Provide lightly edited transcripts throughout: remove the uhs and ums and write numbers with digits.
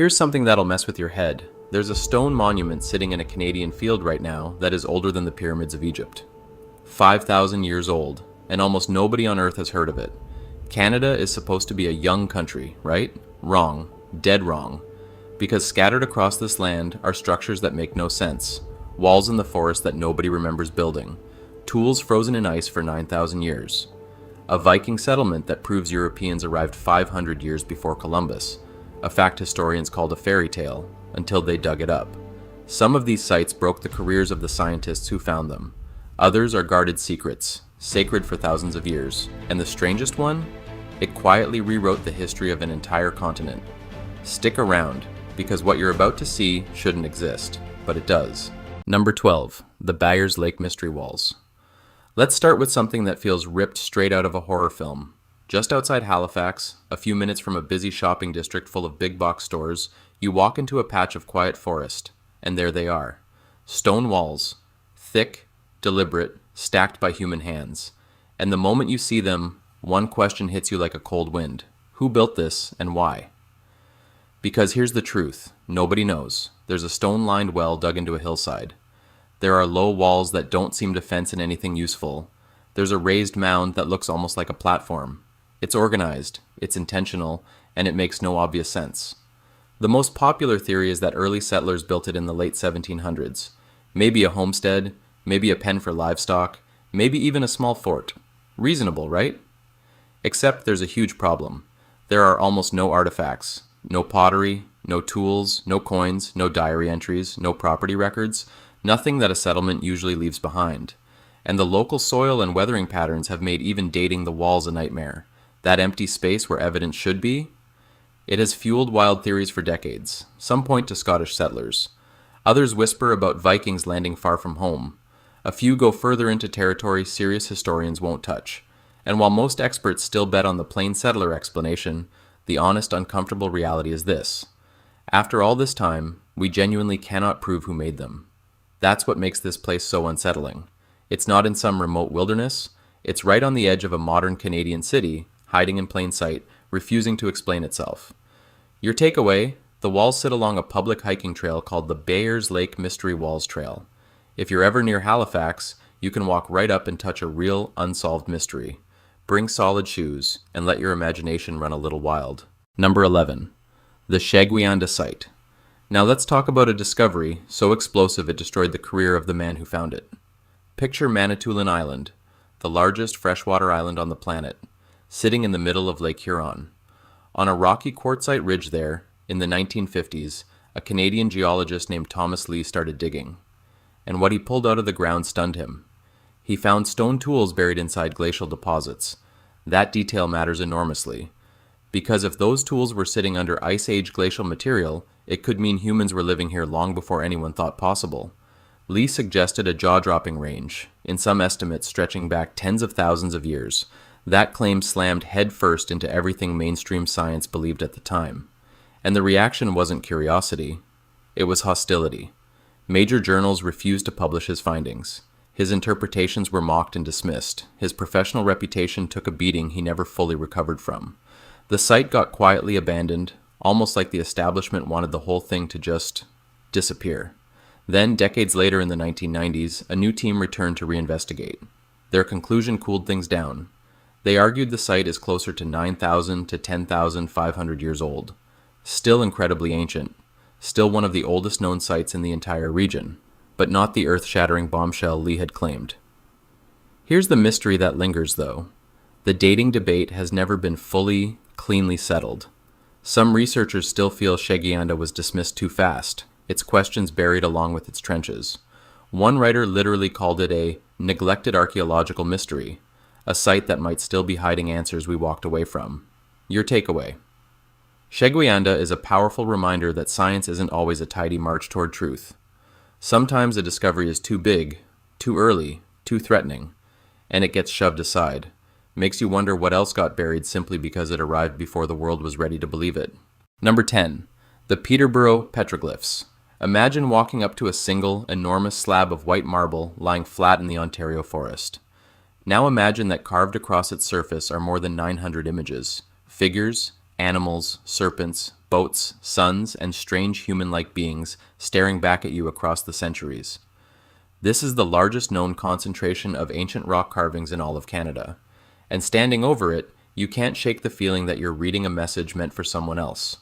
Here's something that'll mess with your head. There's a stone monument sitting in a Canadian field right now that is older than the pyramids of Egypt. 5,000 years old, and almost nobody on Earth has heard of it. Canada is supposed to be a young country, right? Wrong. Dead wrong. Because scattered across this land are structures that make no sense. Walls in the forest that nobody remembers building. Tools frozen in ice for 9,000 years. A Viking settlement that proves Europeans arrived 500 years before Columbus. A fact historians called a fairy tale, until they dug it up. Some of these sites broke the careers of the scientists who found them. Others are guarded secrets, sacred for thousands of years. And the strangest one? It quietly rewrote the history of an entire continent. Stick around, because what you're about to see shouldn't exist, but it does. Number 12. The Bayers Lake Mystery Walls. Let's start with something that feels ripped straight out of a horror film. Just outside Halifax, a few minutes from a busy shopping district full of big box stores, you walk into a patch of quiet forest, and there they are. Stone walls, thick, deliberate, stacked by human hands. And the moment you see them, one question hits you like a cold wind. Who built this, and why? Because here's the truth. Nobody knows. There's a stone-lined well dug into a hillside. There are low walls that don't seem to fence in anything useful. There's a raised mound that looks almost like a platform. It's organized, it's intentional, and it makes no obvious sense. The most popular theory is that early settlers built it in the late 1700s. Maybe a homestead, maybe a pen for livestock, maybe even a small fort. Reasonable, right? Except there's a huge problem. There are almost no artifacts. No pottery, no tools, no coins, no diary entries, no property records, nothing that a settlement usually leaves behind. And the local soil and weathering patterns have made even dating the walls a nightmare. That empty space where evidence should be? It has fueled wild theories for decades. Some point to Scottish settlers. Others whisper about Vikings landing far from home. A few go further into territory serious historians won't touch. And while most experts still bet on the plain settler explanation, the honest, uncomfortable reality is this. After all this time, we genuinely cannot prove who made them. That's what makes this place so unsettling. It's not in some remote wilderness. It's right on the edge of a modern Canadian city, hiding in plain sight, refusing to explain itself. Your takeaway? The walls sit along a public hiking trail called the Bayers Lake Mystery Walls Trail. If you're ever near Halifax, you can walk right up and touch a real, unsolved mystery. Bring solid shoes, and let your imagination run a little wild. Number 11. The Shaguianda Site. Now let's talk about a discovery so explosive it destroyed the career of the man who found it. Picture Manitoulin Island, the largest freshwater island on the planet, sitting in the middle of Lake Huron. On a rocky quartzite ridge there, in the 1950s, a Canadian geologist named Thomas Lee started digging. And what he pulled out of the ground stunned him. He found stone tools buried inside glacial deposits. That detail matters enormously, because if those tools were sitting under Ice Age glacial material, it could mean humans were living here long before anyone thought possible. Lee suggested a jaw-dropping range, in some estimates stretching back tens of thousands of years. That claim slammed headfirst into everything mainstream science believed at the time. And the reaction wasn't curiosity, it was hostility. Major journals refused to publish his findings. His interpretations were mocked and dismissed. His professional reputation took a beating he never fully recovered from. The site got quietly abandoned, almost like the establishment wanted the whole thing to just disappear. Then, decades later in the 1990s, a new team returned to reinvestigate. Their conclusion cooled things down. They argued the site is closer to 9,000 to 10,500 years old. Still incredibly ancient. Still one of the oldest known sites in the entire region, but not the earth-shattering bombshell Lee had claimed. Here's the mystery that lingers, though. The dating debate has never been fully, cleanly settled. Some researchers still feel Shaguianda was dismissed too fast, its questions buried along with its trenches. One writer literally called it a neglected archaeological mystery, a site that might still be hiding answers we walked away from. Your takeaway. Shaguianda is a powerful reminder that science isn't always a tidy march toward truth. Sometimes a discovery is too big, too early, too threatening, and it gets shoved aside. Makes you wonder what else got buried simply because it arrived before the world was ready to believe it. Number 10. The Peterborough Petroglyphs. Imagine walking up to a single, enormous slab of white marble lying flat in the Ontario forest. Now imagine that carved across its surface are more than 900 images, figures, animals, serpents, boats, suns, and strange human-like beings staring back at you across the centuries. This is the largest known concentration of ancient rock carvings in all of Canada, and standing over it, you can't shake the feeling that you're reading a message meant for someone else.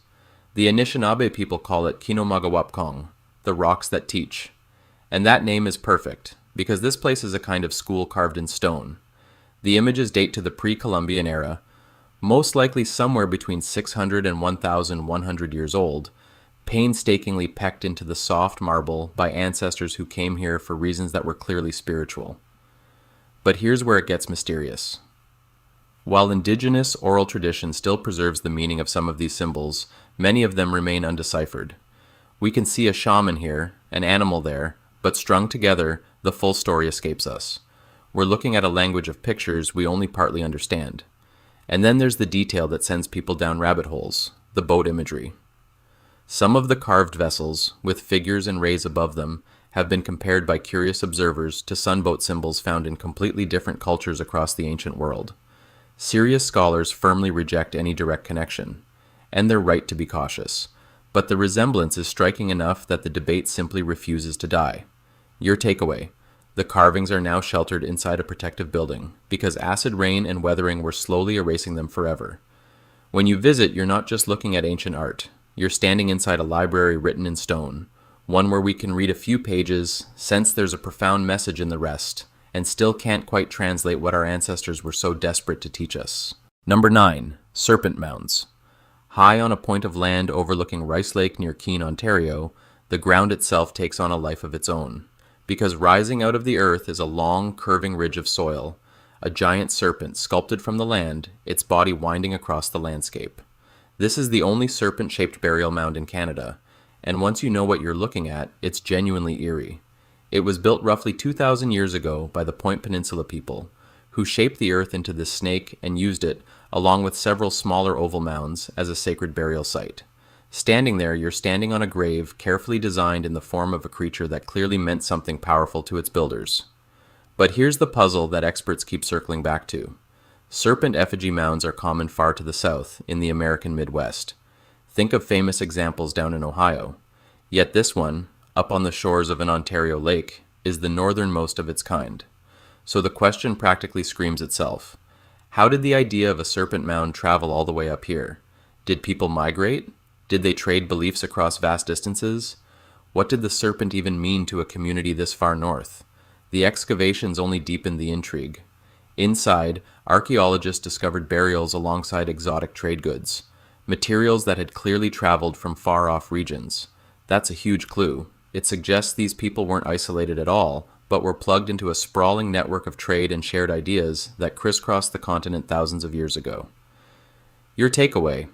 The Anishinaabe people call it Kinomagawapkong, the rocks that teach. And that name is perfect, because this place is a kind of school carved in stone. The images date to the pre-Columbian era, most likely somewhere between 600 and 1,100 years old, painstakingly pecked into the soft marble by ancestors who came here for reasons that were clearly spiritual. But here's where it gets mysterious. While indigenous oral tradition still preserves the meaning of some of these symbols, many of them remain undeciphered. We can see a shaman here, an animal there, but strung together, the full story escapes us. We're looking at a language of pictures we only partly understand. And then there's the detail that sends people down rabbit holes, the boat imagery. Some of the carved vessels, with figures and rays above them, have been compared by curious observers to sunboat symbols found in completely different cultures across the ancient world. Serious scholars firmly reject any direct connection, and they're right to be cautious. But the resemblance is striking enough that the debate simply refuses to die. Your takeaway: the carvings are now sheltered inside a protective building, because acid rain and weathering were slowly erasing them forever. When you visit, you're not just looking at ancient art. You're standing inside a library written in stone, one where we can read a few pages, sense there's a profound message in the rest, and still can't quite translate what our ancestors were so desperate to teach us. Number 9. Serpent Mounds. High on a point of land overlooking Rice Lake near Keene, Ontario, the ground itself takes on a life of its own, because rising out of the earth is a long, curving ridge of soil, a giant serpent sculpted from the land, its body winding across the landscape. This is the only serpent-shaped burial mound in Canada, and once you know what you're looking at, it's genuinely eerie. It was built roughly 2,000 years ago by the Point Peninsula people, who shaped the earth into this snake and used it, along with several smaller oval mounds, as a sacred burial site. Standing there, you're standing on a grave carefully designed in the form of a creature that clearly meant something powerful to its builders. But here's the puzzle that experts keep circling back to. Serpent effigy mounds are common far to the south, in the American Midwest. Think of famous examples down in Ohio. Yet this one, up on the shores of an Ontario lake, is the northernmost of its kind. So the question practically screams itself. How did the idea of a serpent mound travel all the way up here? Did people migrate? Did they trade beliefs across vast distances? What did the serpent even mean to a community this far north? The excavations only deepened the intrigue. Inside, archaeologists discovered burials alongside exotic trade goods, materials that had clearly traveled from far-off regions. That's a huge clue. It suggests these people weren't isolated at all, but were plugged into a sprawling network of trade and shared ideas that crisscrossed the continent thousands of years ago. Your takeaway: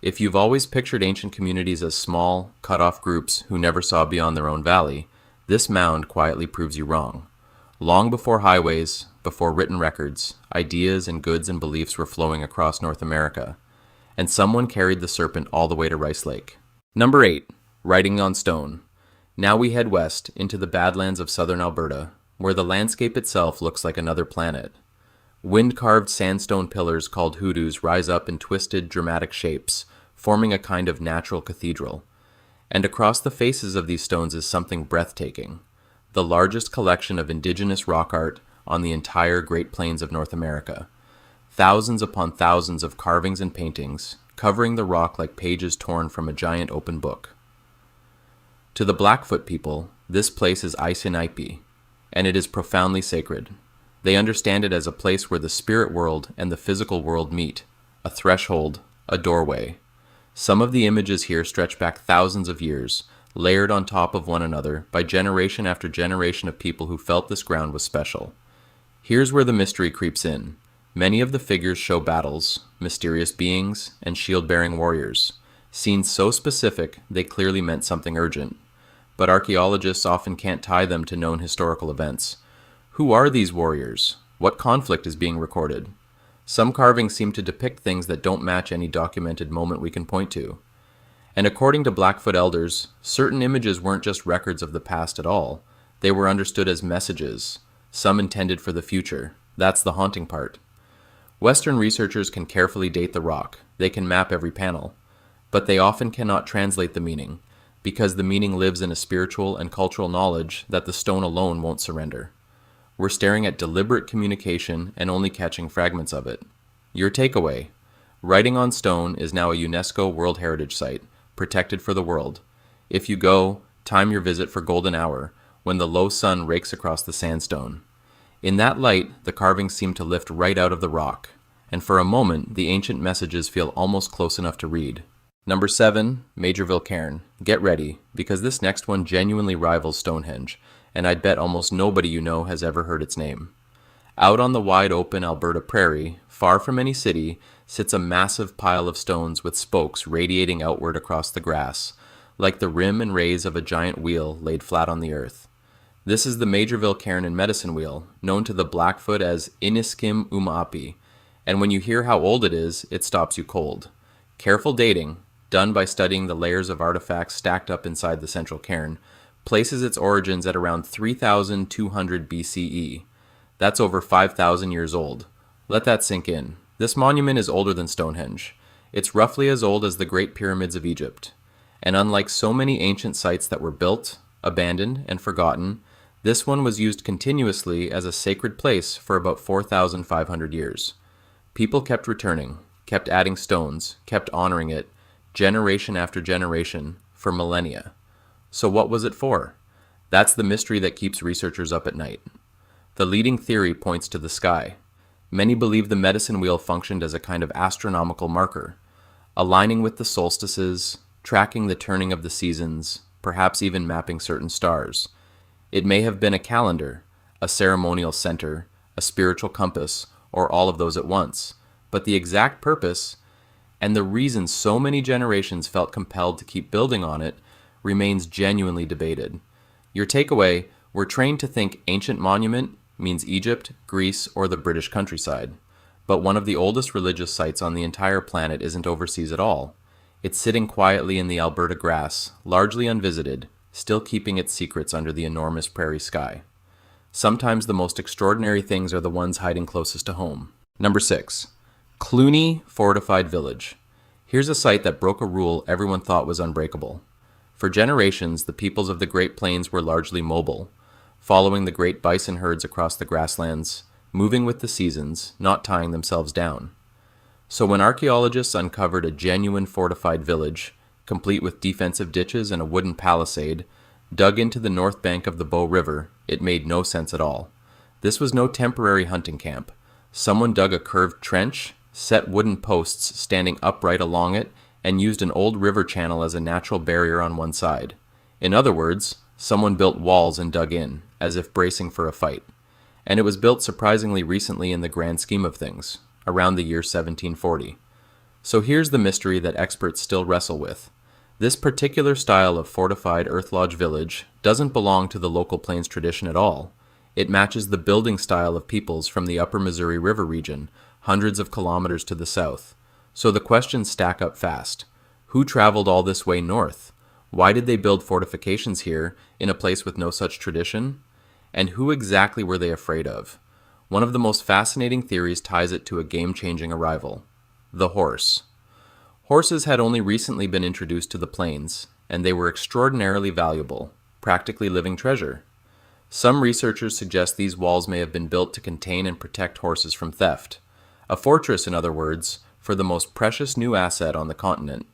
if you've always pictured ancient communities as small, cut-off groups who never saw beyond their own valley, this mound quietly proves you wrong. Long before highways, before written records, ideas and goods and beliefs were flowing across North America, and someone carried the serpent all the way to Rice Lake. Number 8. Writing on stone. Now we head west into the Badlands of southern Alberta, where the landscape itself looks like another planet. Wind-carved sandstone pillars called hoodoos rise up in twisted, dramatic shapes, forming a kind of natural cathedral. And across the faces of these stones is something breathtaking: the largest collection of indigenous rock art on the entire Great Plains of North America. Thousands upon thousands of carvings and paintings, covering the rock like pages torn from a giant open book. To the Blackfoot people, this place is Áísínai'pi, and it is profoundly sacred. They understand it as a place where the spirit world and the physical world meet, a threshold, a doorway. Some of the images here stretch back thousands of years, layered on top of one another by generation after generation of people who felt this ground was special. Here's where the mystery creeps in. Many of the figures show battles, mysterious beings, and shield-bearing warriors. Scenes so specific, they clearly meant something urgent. But archaeologists often can't tie them to known historical events. Who are these warriors? What conflict is being recorded? Some carvings seem to depict things that don't match any documented moment we can point to. And according to Blackfoot elders, certain images weren't just records of the past at all. They were understood as messages, some intended for the future. That's the haunting part. Western researchers can carefully date the rock, they can map every panel, but they often cannot translate the meaning, because the meaning lives in a spiritual and cultural knowledge that the stone alone won't surrender. We're staring at deliberate communication and only catching fragments of it. Your takeaway: writing on stone is now a UNESCO World Heritage Site, protected for the world. If you go, time your visit for golden hour, when the low sun rakes across the sandstone. In that light, the carvings seem to lift right out of the rock, and for a moment, the ancient messages feel almost close enough to read. Number 7, Majorville Cairn. Get ready, because this next one genuinely rivals Stonehenge, and I'd bet almost nobody you know has ever heard its name. Out on the wide open Alberta prairie, far from any city, sits a massive pile of stones with spokes radiating outward across the grass, like the rim and rays of a giant wheel laid flat on the earth. This is the Majorville Cairn and Medicine Wheel, known to the Blackfoot as Áísínai'pi, and when you hear how old it is, it stops you cold. Careful dating, done by studying the layers of artifacts stacked up inside the central cairn, places its origins at around 3,200 BCE. That's over 5,000 years old. Let that sink in. This monument is older than Stonehenge. It's roughly as old as the Great Pyramids of Egypt. And unlike so many ancient sites that were built, abandoned, and forgotten, this one was used continuously as a sacred place for about 4,500 years. People kept returning, kept adding stones, kept honoring it, generation after generation, for millennia. So what was it for? That's the mystery that keeps researchers up at night. The leading theory points to the sky. Many believe the medicine wheel functioned as a kind of astronomical marker, aligning with the solstices, tracking the turning of the seasons, perhaps even mapping certain stars. It may have been a calendar, a ceremonial center, a spiritual compass, or all of those at once. But the exact purpose, and the reason so many generations felt compelled to keep building on it, remains genuinely debated. Your takeaway: we're trained to think ancient monument means Egypt, Greece, or the British countryside. But one of the oldest religious sites on the entire planet isn't overseas at all. It's sitting quietly in the Alberta grass, largely unvisited, still keeping its secrets under the enormous prairie sky. Sometimes the most extraordinary things are the ones hiding closest to home. Number 6. Cluny Fortified Village. Here's a site that broke a rule everyone thought was unbreakable. For generations, the peoples of the Great Plains were largely mobile, following the great bison herds across the grasslands, moving with the seasons, not tying themselves down. So when archaeologists uncovered a genuine fortified village, complete with defensive ditches and a wooden palisade, dug into the north bank of the Bow River, it made no sense at all. This was no temporary hunting camp. Someone dug a curved trench, set wooden posts standing upright along it, and used an old river channel as a natural barrier on one side. In other words, someone built walls and dug in, as if bracing for a fight. And it was built surprisingly recently in the grand scheme of things, around the year 1740. So here's the mystery that experts still wrestle with. This particular style of fortified earth lodge village doesn't belong to the local plains tradition at all. It matches the building style of peoples from the upper Missouri River region, hundreds of kilometers to the south. So the questions stack up fast. Who traveled all this way north? Why did they build fortifications here, in a place with no such tradition? And who exactly were they afraid of? One of the most fascinating theories ties it to a game-changing arrival: the horse. Horses had only recently been introduced to the plains, and they were extraordinarily valuable, practically living treasure. Some researchers suggest these walls may have been built to contain and protect horses from theft. A fortress, in other words, for the most precious new asset on the continent.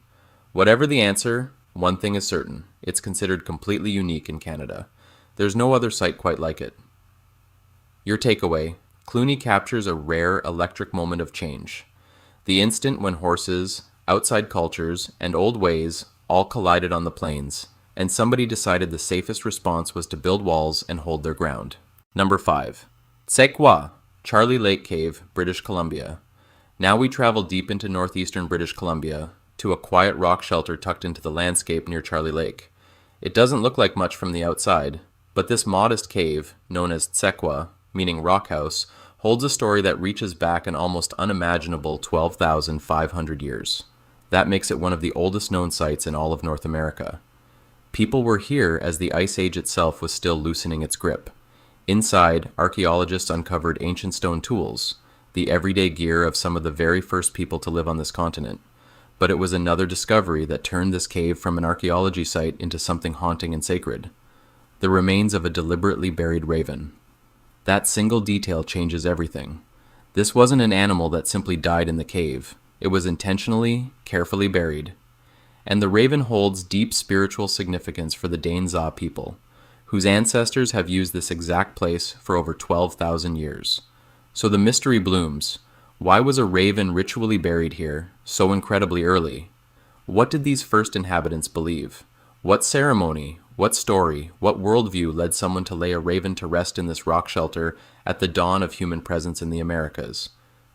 Whatever the answer, one thing is certain: it's considered completely unique in Canada. There's no other site quite like it. Your takeaway: Cluny captures a rare electric moment of change. The instant when horses, outside cultures, and old ways all collided on the plains, and somebody decided the safest response was to build walls and hold their ground. Number 5. C'est quoi? Charlie Lake Cave, British Columbia. Now we travel deep into northeastern British Columbia, to a quiet rock shelter tucked into the landscape near Charlie Lake. It doesn't look like much from the outside, but this modest cave, known as Tsekwa, meaning rock house, holds a story that reaches back an almost unimaginable 12,500 years. That makes it one of the oldest known sites in all of North America. People were here as the Ice Age itself was still loosening its grip. Inside, archaeologists uncovered ancient stone tools. the everyday gear of some of the very first people to live on this continent, but it was another discovery that turned this cave from an archaeology site into something haunting and sacred: the remains of a deliberately buried raven. That single detail changes everything. This wasn't an animal that simply died in the cave. It was intentionally, carefully buried. And the raven holds deep spiritual significance for the Dane'sa people, whose ancestors have used this exact place for over 12,000 years. So the mystery blooms. Why was a raven ritually buried here so incredibly early? What did these first inhabitants believe? What ceremony, what story, what worldview led someone to lay a raven to rest in this rock shelter at the dawn of human presence in the Americas?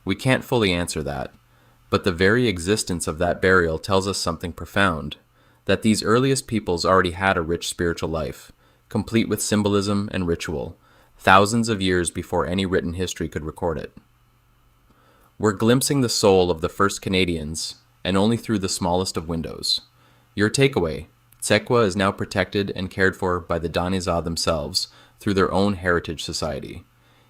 We can't fully answer that, but the very existence of that burial tells us something profound: that these earliest peoples already had a rich spiritual life, complete with symbolism and ritual, thousands of years before any written history could record it. We're glimpsing the soul of the first Canadians, and only through the smallest of windows. Your takeaway: Tsekwa is now protected and cared for by the Dane'sa themselves through their own heritage society.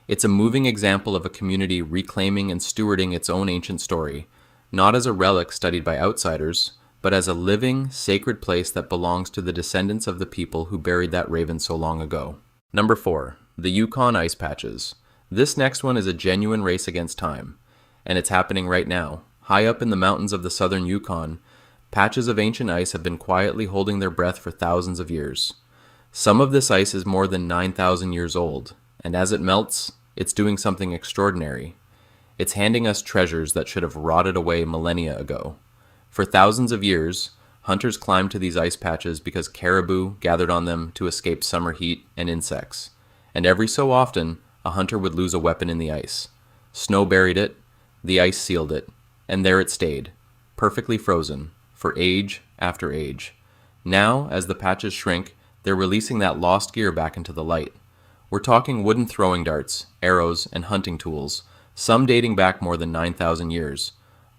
It's a moving example of a community reclaiming and stewarding its own ancient story, not as a relic studied by outsiders, but as a living, sacred place that belongs to the descendants of the people who buried that raven so long ago. Number 4. The Yukon ice patches. This next one is a genuine race against time, and it's happening right now. High up in the mountains of the southern Yukon, patches of ancient ice have been quietly holding their breath for thousands of years. Some of this ice is more than 9,000 years old, and as it melts, it's doing something extraordinary. It's handing us treasures that should have rotted away millennia ago. For thousands of years, hunters climbed to these ice patches because caribou gathered on them to escape summer heat and insects. And every so often, a hunter would lose a weapon in the ice. Snow buried it, the ice sealed it, and there it stayed, perfectly frozen, for age after age. Now, as the patches shrink, they're releasing that lost gear back into the light. We're talking wooden throwing darts, arrows, and hunting tools, some dating back more than 9,000 years.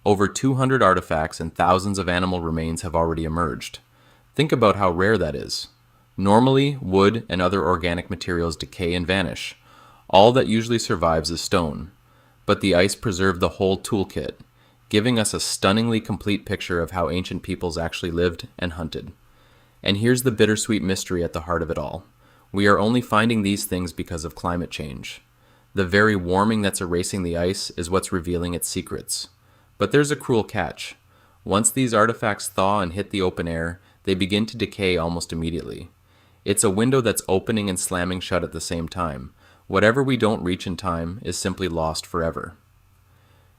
Over 200 artifacts and thousands of animal remains have already emerged. Think about how rare that is. Normally, wood and other organic materials decay and vanish. All that usually survives is stone. But the ice preserved the whole toolkit, giving us a stunningly complete picture of how ancient peoples actually lived and hunted. And here's the bittersweet mystery at the heart of it all. We are only finding these things because of climate change. The very warming that's erasing the ice is what's revealing its secrets. But there's a cruel catch. Once these artifacts thaw and hit the open air, they begin to decay almost immediately. It's a window that's opening and slamming shut at the same time. Whatever we don't reach in time is simply lost forever.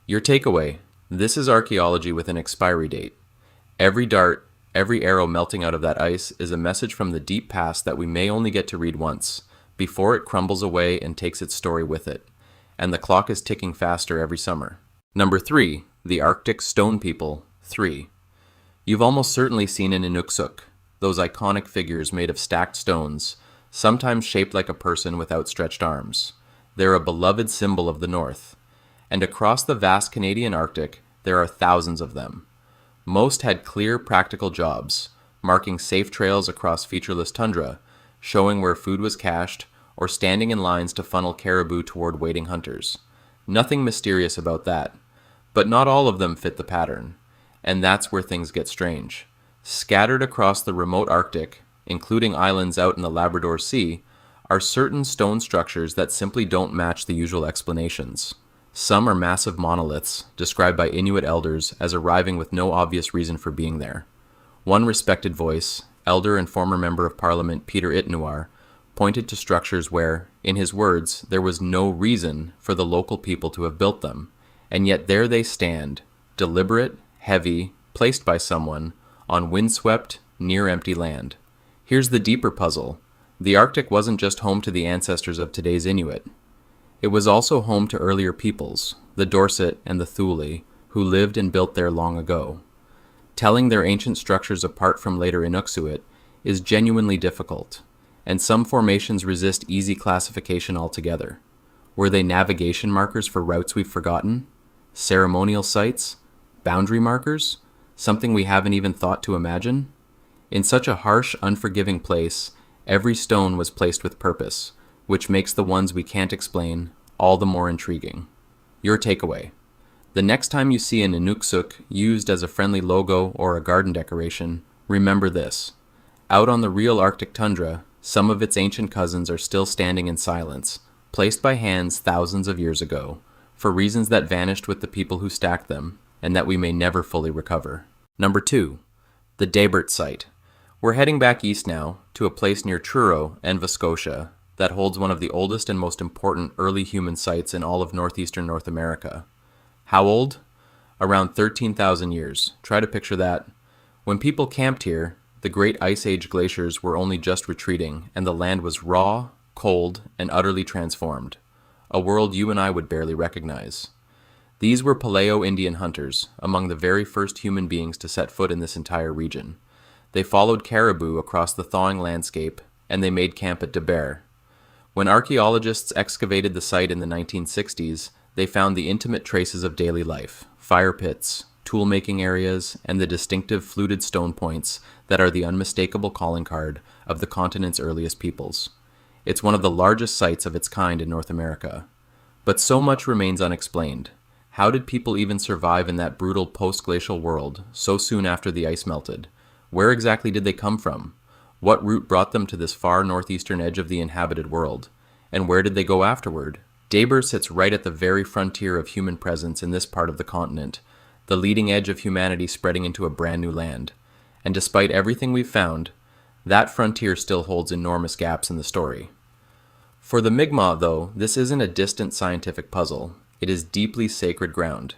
Your takeaway: this is archaeology with an expiry date. Every dart, every arrow melting out of that ice is a message from the deep past that we may only get to read once, before it crumbles away and takes its story with it. And the clock is ticking faster every summer. Number 3. The Arctic Stone People, 3. You've almost certainly seen an Inuksuk, those iconic figures made of stacked stones, sometimes shaped like a person with outstretched arms. They're a beloved symbol of the North. And across the vast Canadian Arctic, there are thousands of them. Most had clear, practical jobs, marking safe trails across featureless tundra, showing where food was cached, or standing in lines to funnel caribou toward waiting hunters. Nothing mysterious about that. But not all of them fit the pattern, and that's where things get strange. Scattered across the remote Arctic, including islands out in the Labrador Sea, are certain stone structures that simply don't match the usual explanations. Some are massive monoliths, described by Inuit elders as arriving with no obvious reason for being there. One respected voice, elder and former member of Parliament Peter Itnuar, pointed to structures where, in his words, there was no reason for the local people to have built them, and yet there they stand, deliberate, heavy, placed by someone, on windswept, near-empty land. Here's the deeper puzzle. The Arctic wasn't just home to the ancestors of today's Inuit. It was also home to earlier peoples, the Dorset and the Thule, who lived and built there long ago. Telling their ancient structures apart from later Inuksuk is genuinely difficult, and some formations resist easy classification altogether. Were they navigation markers for routes we've forgotten? Ceremonial sites? Boundary markers? Something we haven't even thought to imagine? In such a harsh, unforgiving place, every stone was placed with purpose, which makes the ones we can't explain all the more intriguing. Your takeaway. The next time you see an Inuksuk used as a friendly logo or a garden decoration, remember this. Out on the real Arctic tundra, some of its ancient cousins are still standing in silence, placed by hands thousands of years ago, for reasons that vanished with the people who stacked them, and that we may never fully recover. Number 2. The Debert site. We're heading back east now, to a place near Truro, Nova Scotia, that holds one of the oldest and most important early human sites in all of northeastern North America. How old? Around 13,000 years. Try to picture that. When people camped here, the great Ice Age glaciers were only just retreating, and the land was raw, cold, and utterly transformed. A world you and I would barely recognize. These were Paleo-Indian hunters, among the very first human beings to set foot in this entire region. They followed caribou across the thawing landscape, and they made camp at Debert. When archaeologists excavated the site in the 1960s, they found the intimate traces of daily life, fire pits, tool-making areas, and the distinctive fluted stone points that are the unmistakable calling card of the continent's earliest peoples. It's one of the largest sites of its kind in North America. But so much remains unexplained. How did people even survive in that brutal post-glacial world so soon after the ice melted? Where exactly did they come from? What route brought them to this far northeastern edge of the inhabited world? And where did they go afterward? Debert sits right at the very frontier of human presence in this part of the continent, the leading edge of humanity spreading into a brand new land. And despite everything we've found, that frontier still holds enormous gaps in the story. For the Mi'kmaq, though, this isn't a distant scientific puzzle. It is deeply sacred ground.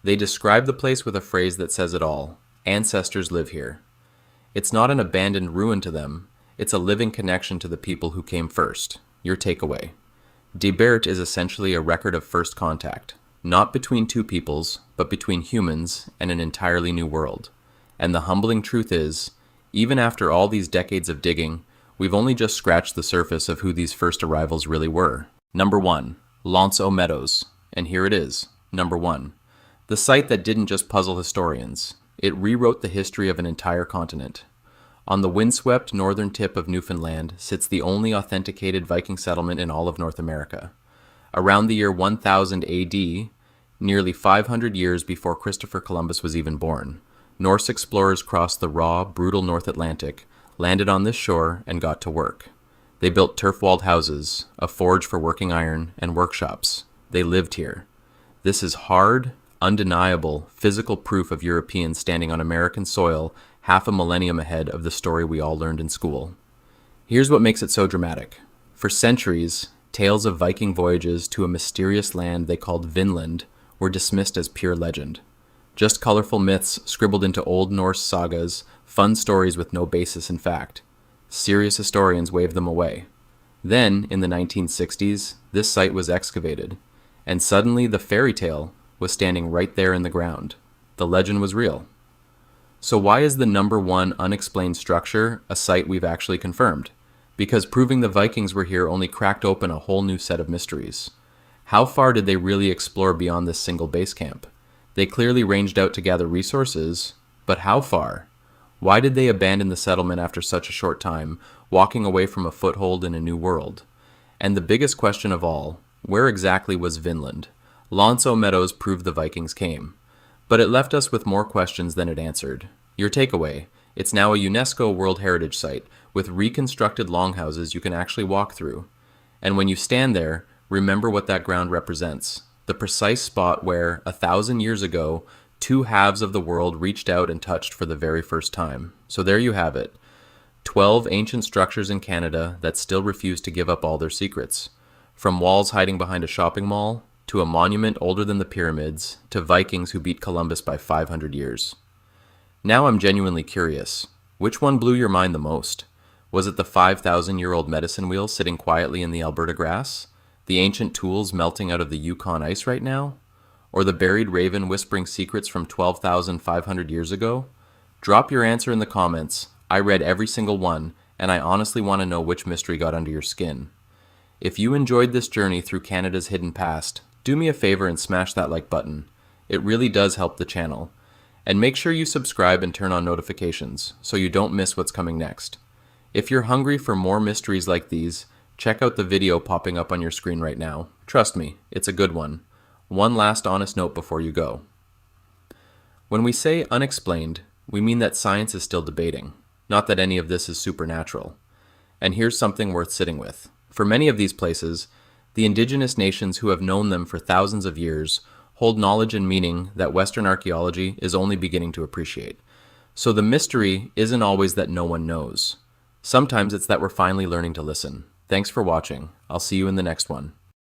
They describe the place with a phrase that says it all. Ancestors live here. It's not an abandoned ruin to them. It's a living connection to the people who came first. Your takeaway. Debert is essentially a record of first contact, not between two peoples, but between humans and an entirely new world. And the humbling truth is, even after all these decades of digging, we've only just scratched the surface of who these first arrivals really were. Number 1. L'Anse-aux Meadows. And here it is. Number 1. The site that didn't just puzzle historians. It rewrote the history of an entire continent. On the windswept northern tip of Newfoundland sits the only authenticated Viking settlement in all of North America. Around the year 1000 AD, nearly 500 years before Christopher Columbus was even born, Norse explorers crossed the raw, brutal North Atlantic, landed on this shore, and got to work. They built turf-walled houses, a forge for working iron, and workshops. They lived here. This is hard, undeniable, physical proof of Europeans standing on American soil half a millennium ahead of the story we all learned in school. Here's what makes it so dramatic. For centuries, tales of Viking voyages to a mysterious land they called Vinland were dismissed as pure legend. Just colorful myths scribbled into Old Norse sagas, fun stories with no basis in fact. Serious historians waved them away. Then, in the 1960s, this site was excavated, and suddenly the fairy tale was standing right there in the ground. The legend was real. So why is the number 1 unexplained structure a site we've actually confirmed? Because proving the Vikings were here only cracked open a whole new set of mysteries. How far did they really explore beyond this single base camp? They clearly ranged out to gather resources, but how far? Why did they abandon the settlement after such a short time, walking away from a foothold in a new world? And the biggest question of all, where exactly was Vinland? L'Anse-aux Meadows proved the Vikings came. But it left us with more questions than it answered. Your takeaway, it's now a UNESCO World Heritage Site with reconstructed longhouses you can actually walk through. And when you stand there, remember what that ground represents. The precise spot where, 1,000 years ago, 2 halves of the world reached out and touched for the very first time. So there you have it. 12 ancient structures in Canada that still refuse to give up all their secrets. From walls hiding behind a shopping mall, to a monument older than the pyramids, to Vikings who beat Columbus by 500 years. Now I'm genuinely curious. Which one blew your mind the most? Was it the 5,000-year-old medicine wheel sitting quietly in the Alberta grass? The ancient tools melting out of the Yukon ice right now? Or the buried raven whispering secrets from 12,500 years ago? Drop your answer in the comments. I read every single one, and I honestly want to know which mystery got under your skin. If you enjoyed this journey through Canada's hidden past, do me a favor and smash that like button. It really does help the channel. And make sure you subscribe and turn on notifications so you don't miss what's coming next. If you're hungry for more mysteries like these, check out the video popping up on your screen right now. Trust me, it's a good one. One last honest note before you go. When we say unexplained, we mean that science is still debating, not that any of this is supernatural. And here's something worth sitting with. For many of these places, the indigenous nations who have known them for thousands of years hold knowledge and meaning that Western archaeology is only beginning to appreciate. So the mystery isn't always that no one knows. Sometimes it's that we're finally learning to listen. Thanks for watching. I'll see you in the next one.